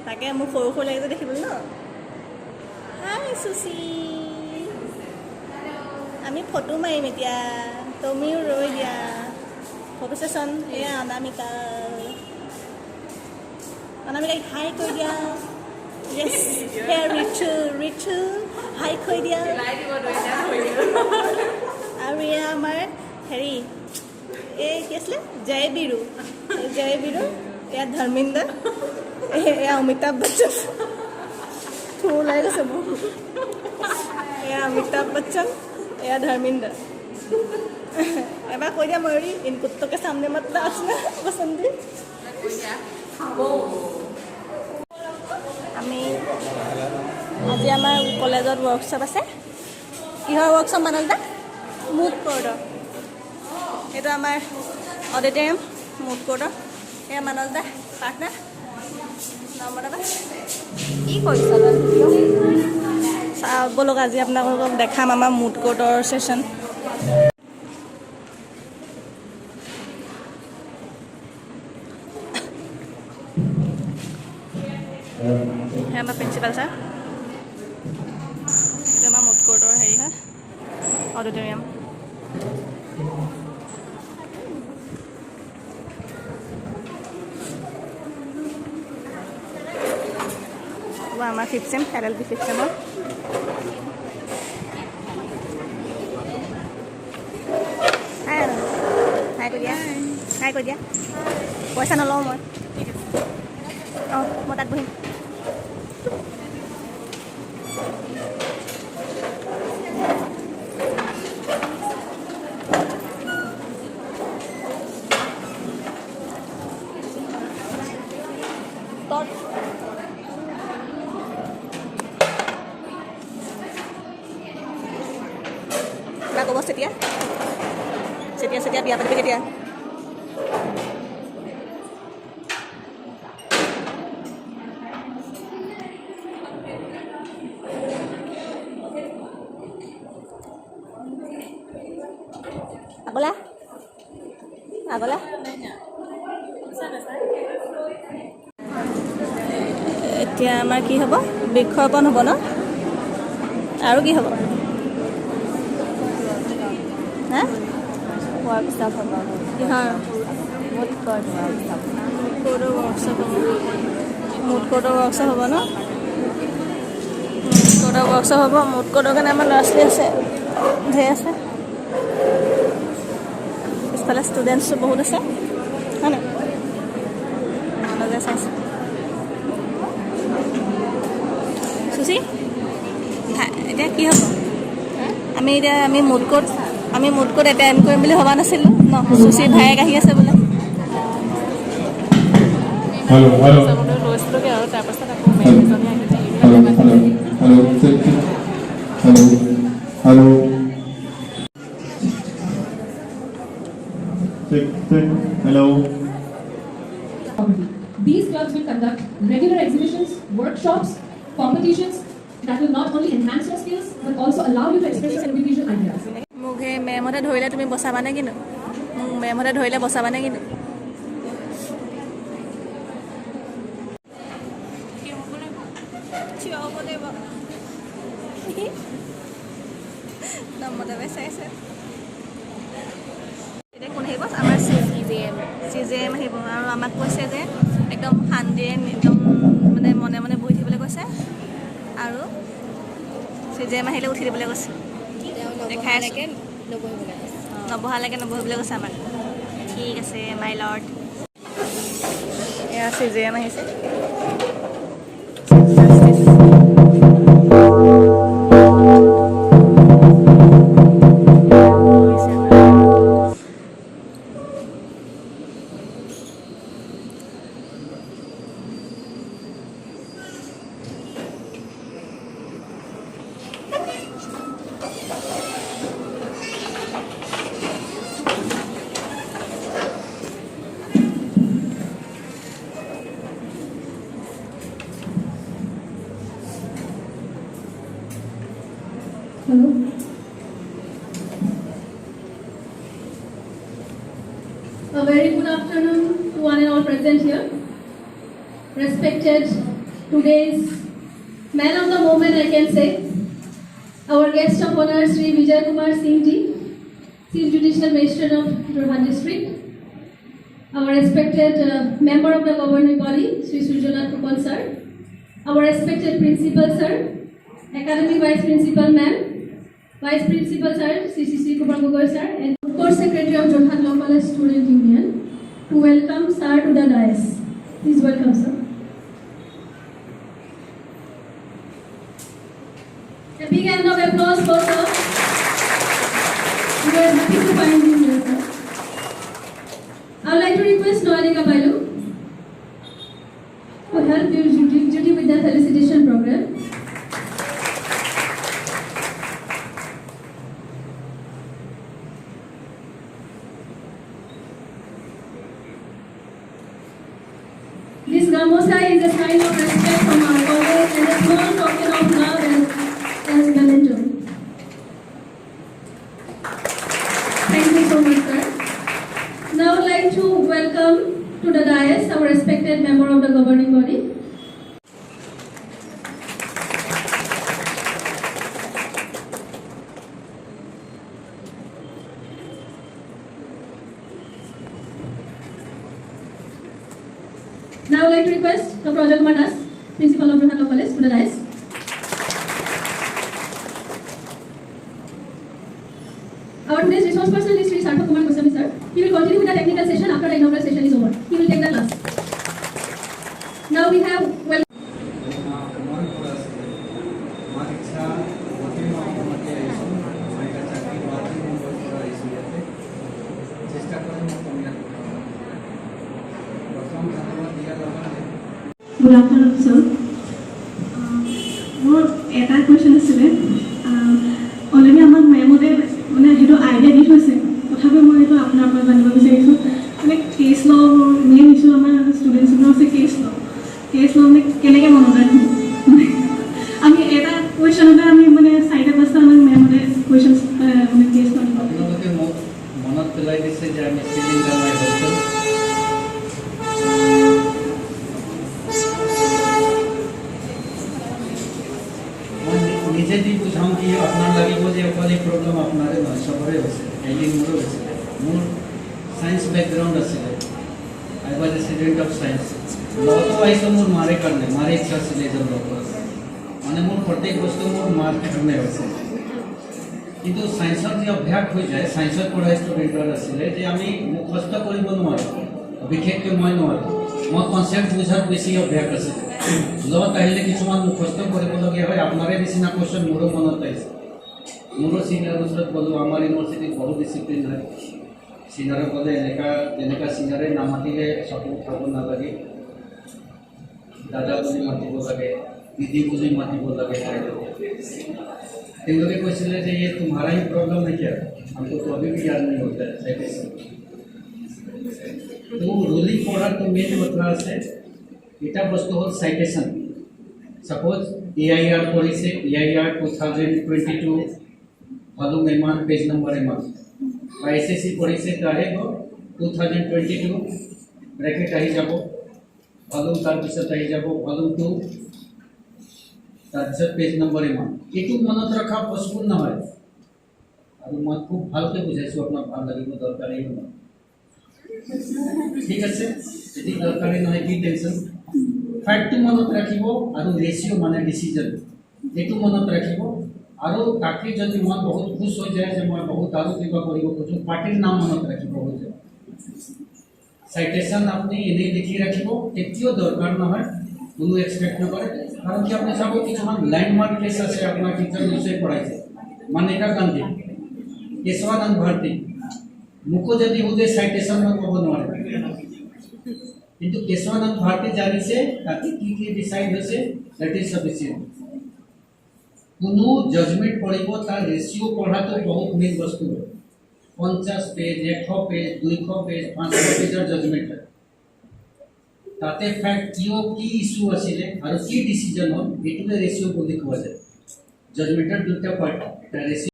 তাকে মোক সৰু সৰু লাগিছে দেখিবলৈ ন হাই সুচি আমি ফটো মাৰিম এতিয়া তুমিও ৰৈ দিয়া ফটো ছেশ্যন এয়া অনামিকা হাই কৈ দিয়া য়েছ হে ৰিচু হাই কৈ দিয়া আৰু এয়া আমাৰ হেৰি এই কি আছিলে জয় বিৰু এয়া ধৰ্মেন্দ্ৰ এয়া অমিতাভ বচ্চন থু ওলাই গৈছে মোৰ এয়া অমিতাভ বচ্চন এয়া ধৰ্মেন্দ্ৰ এবাৰ কৈ দিয়া ময়ূৰী इन कुत्तों के सामने मत नाचना बसंती আমি আজি আমাৰ কলেজত ৱৰ্কশ্বপ আছে কিহৰ ৱৰ্কশ্বপ মানলদা মুড কোৰ্টৰ এইটো আমাৰ অডিটৰিয়াম মুড কোৰ্টৰ এয়া মানলদা পাৰ্টনাৰ নৰ্মদা কি কৰিছ বলক আজি আপোনালোকক দেখাম আমাৰ মুড কোৰ্টৰ ছেশ্যন আমাৰ প্ৰিন্সিপাল ছাৰ এইটো আমাৰ মুড কোৰ্টৰ হেৰি হয় অডিটৰিয়াম আমাৰ 5th চেম LLB 5th চেমৰ হাই কৈ দিয়া পইচা নলওঁ মই অঁ মই তাত বহিম ক'ব চেতিয়া বিয়া পাতিবি কেতিয়া আগলা এতিয়া আমাৰ কি হ'ব বৃক্ষৰোপণ হ'ব ন আৰু কি হ'ব হা ৱৰ্কশ্বপ হ'ব কিহৰ মুড কোৰ্টৰ ৱৰ্কশ্বপ হ'ব মুড কোৰ্টৰ ৱৰ্কশ্বপ হ'ব ন মুড কোৰ্টৰ ৱৰ্কশ্বপ হ'ব মুড কোৰ্টৰ কাৰণে আমাৰ ল'ৰা ছোৱালী আছে ধেৰ আছে পিছফালে ষ্টুডেণ্টছো বহুত আছে হয় নাই মনলৈ চাইছোঁ সুচি এতিয়া কি হ'ব আমি মুড কোৰ্ট এটেণ্ড কৰিম বুলি ভবা নাছিলোঁ ন সুচি ভায়েক আহি আছে বোলে লৈছিলোগৈ আৰু তাৰপাছত আকৌ মেমজনী Hello. These clubs will conduct regular exhibitions, workshops, competitions that will not only enhance your skills but also allow you to express your individual ideas. মোক সেই মেমহঁতে ধৰিলে তুমি বচাবানে কিন্তু মোক মেমহঁতে ধৰিলে বচাবানে কিন্তু নৰ্মদাবাই চাইছে এতিয়া কোন আহিব আমাৰ CJM আহিব আৰু আমাক কৈছে যে একদম শান্তিৰে একদম মানে মনে মনে বহি থাকিবলৈ কৈছে আৰু CJM আহিলে উঠি দিবলৈ কৈছে দেখাই নবহালৈকে নবহিবলৈ কৈছে আমাক ঠিক আছে মাই লৰ্ড এয়া CJM আহিছে Hello. A very good afternoon to one and all present here. respected today's man of the moment, I can say, our guest of honor, Sri Vijay Kumar Singh Ji, Chief Judicial Magistrate of Jorhat District, our respected member of the governing body, Sri Jorhat Sir, our respected principal sir, academic vice principal ma'am, vice principal sir, Sri Kumar sir, and course secretary of Jorhat Law College Student Union, to welcome sir to the dais. Please welcome sir. A big hand of applause for sir. We are happy to find you here, sir. I would like to request Noanika Bailu to help you duty with the felicitation program. This gamosa is a sign of respect from our college and a small token of love as memento. Thank you so much, sir. Now I would like to welcome to the dais our respected member of the governing body. Now I would like to request Dr. Ajay Kumar Das, Principal of Jorhat Law College, to the dais. Our today's resource person is Sri Sarthak Kumar Goswami sir. He will continue with the technical session after the inaugural session is over. He will take the class. Now we have Good afternoon, sir. More এটা question আছিলে already আমাক মেমতে মানে সেইটো idea দি থৈছে তথাপি মই এইটো আপোনাৰ পৰা জানিব বিচাৰিছোঁ মানে কেছ ল মেইন ইছ্যু আমাৰ ষ্টুডেণ্টছৰ আছে কেছ ল মানে কেনেকৈ মনত ৰাখিম আমি এটা কুৱেশ্যনতে আমি মানে চাৰিটা পাঁচটা আমাক মেমতে কুৱেশ্যন মানে কেছ ল আপোনালোকে মোক মনত পেলাই দিছে যে আমি চিলিণ্ডাৰ মাই হোষ্টেল নিজে দি বুঝাওঁ কি আপোনাৰ লাগিব যে অকল এই প্ৰব্লেম আপোনাৰে নহয় চবৰে হৈছে এলিং মোৰো হৈছিলে মোৰ ছায়েন্স বেকগ্ৰাউণ্ড আছিলে I was a student of science লটো আহিছোঁ মোৰ মাৰে কাৰণে মাৰে ইচ্ছা আছিলে এজন ল মানে মোৰ প্ৰত্যেক বস্তু মোৰ মাৰ কাৰণে হৈছে কিন্তু ছায়েন্সৰ যি অভ্যাস হৈ যায় ছায়েন্সত পঢ়া ষ্টুডেণ্টৰ আছিলে যে আমি মুখস্থ কৰিব নোৱাৰোঁ বিশেষকৈ মই নোৱাৰোঁ মই কনচেপ্ট বুজাত বেছি অভ্যাস আছিলে লত আহিলে কিছুমান মুখস্থ কৰিবলগীয়া হয় আপোনাৰে নিচিনা কুৱেশ্যন মোৰো মনত আহিছে মোৰো চিনিয়ৰ ওচৰত গ'লোঁ আমাৰ ইউনিভাৰ্চিটিত বহুত ডিচিপ্লিন হয় চিনিয়ৰে গ'লে যেনেকুৱা চিনিয়ৰে নামাতিলে চকু উঠাব নালাগে দাদা বুলি মাতিব লাগে দিদি বুলি মাতিব লাগে তেওঁলোকে কৈছিলে যে ये तुम्हारा ही प्रॉब्लम है क्या हमको तो अभी भी याद नहीं होता है साइटेशन तो रूलिंग पढ़ार तो मेन मतलब আছে এটা বস্তু হ'ল সাইটেশন সাপোজ এআইআর পড়িছে এআইআর 2022 ভলিউম এমান পেজ নম্বর এমান বা এসএসসি পড়িছে তারে 2022 ব্র্যাকেট আহি যাব ভলিউম তার পিছত আহি যাব ভলিউম 2 তাৰপিছত পেজ নম্বৰ ইমান এইটো মনত ৰখা পচিবল নহয় আৰু মই খুব ভালকৈ বুজাইছোঁ আপোনাক ভাল লাগিব দৰকাৰী নহয় ঠিক আছে যদি দৰকাৰী নহয় কি টেনশ্যন ফ্যাক্টটো মনত ৰাখিব আৰু ৰেচিঅ' মানে ডিচিজন এইটো মনত ৰাখিব আৰু তাকে যদি মন বহুত খুশ হৈ যায় যে মই বহুত আৰু কিবা কৰিব খোজোঁ পাৰ্টিৰ নাম মনত ৰাখিব হৈ যায় সাইটেশন আপনি এনেই লিখি ৰাখিব কেতিয়াও দৰকাৰ নহয় কোনো এক্সপেক্ট নকৰে কাৰণ কি আপুনি চাব কিছুমান ল্যান্ডমাৰ্ক কেছ আছে আপোনাৰ টিচাৰ নিশ্চয় পঢ়াইছে মানেকা গান্ধী কেশৱানন্দ ভাৰতী মোকো যদি সুধে সাইটেশন মই ক'ব নোৱাৰিম কিন্তু কেশৱানন্দ ভাৰতী জানিছে তাতে কি ডিসাইড হৈছে দ্যাট ইজ সাফিসিয়েন্ট কোনো জাজমেন্ট পঢ়িব তাৰ ৰেচিঅ' পঢ়াটো বহুত মেইন বস্তু 50 পেজ 100 পেজ 200 পেজ 500 পেজৰ জাজমেন্ট তাতে ফ্যাক্ট কি ইস্যু আছিলে আৰু কি ডিসিজন হ'ল এইটোকে ৰেচিঅ' বুলি কোৱা যায় জাজমেন্টৰ দুটা পাৰ্ট এটা ৰেচিঅ'